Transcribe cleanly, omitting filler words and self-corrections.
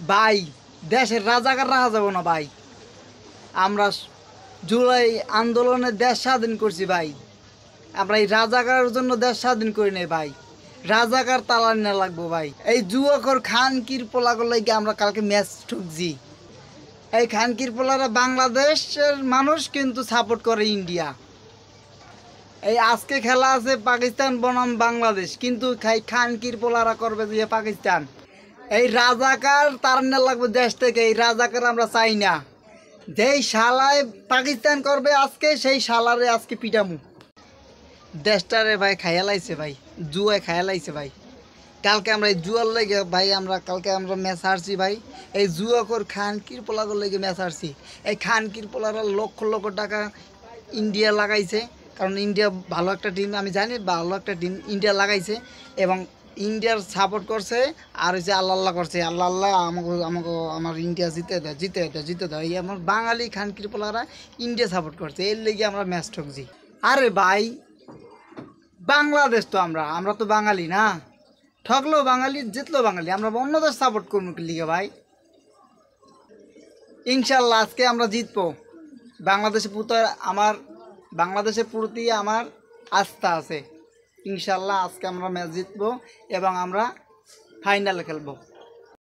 ভাই দেশের রাজাকার রাখা যাব না ভাই। আমরা জুলাই আন্দোলনে দেশ স্বাধীন করছি ভাই। আমরা এই রাজাকারের জন্য দেশ স্বাধীন করি নাই ভাই। রাজাকার তালান না লাগবো ভাই। এই যুবকর খানকির পোলাগুলো লাগে আমরা কালকে ম্যাচ ঠুকছি। এই খানকির পোলারা বাংলাদেশের মানুষ কিন্তু সাপোর্ট করে ইন্ডিয়া। এই আজকে খেলা আছে পাকিস্তান বনাম বাংলাদেশ, কিন্তু খানকির পোলারা করবে যে পাকিস্তান। এই রাজাকার তারান্না লাগবে দেশ থেকে। এই রাজাকার আমরা চাই না। যেই শালায় পাকিস্তান করবে আজকে, সেই শালারে আজকে পিটামু। দেশটারে ভাই খাইয়া লাইছে ভাই, জুয়ায় খাইয়া লাইছে ভাই। কালকে আমরা এই জুয়ার লেগে ভাই, কালকে আমরা ম্যাচ হারছি ভাই। এই জুয়াকর খানকির পোলাগর লেগে ম্যাচ হারছি। এই খানকির পোলারা লক্ষ লক্ষ টাকা ইন্ডিয়া লাগাইছে, কারণ ইন্ডিয়া ভালো একটা টিম, আমি জানি ভালো একটা টিম ইন্ডিয়া লাগাইছে এবং ইন্ডিয়ার সাপোর্ট করছে। আর হচ্ছে আল্লাহ আল্লাহ করছে, আল্লাহ আল্লাহ আমার ইন্ডিয়া জিতে দেয়। এই আমার বাঙালি খানকির পোলারা ইন্ডিয়া সাপোর্ট করছে, এর লেগে আমরা ম্যাচ ঠকছি। আরে ভাই বাংলাদেশ তো আমরা তো বাঙালি না। ঠকলো বাঙালি, জিতলো বাঙালি, আমরা অন্য দেশ সাপোর্ট করবো কি লিগে ভাই? ইনশাল্লাহ আজকে আমরা জিতবো। বাংলাদেশের প্রতি আমার আস্থা আছে। ইনশাল্লাহ আজকে আমরা ম্যাচ জিতবো এবং আমরা ফাইনালে খেলবো।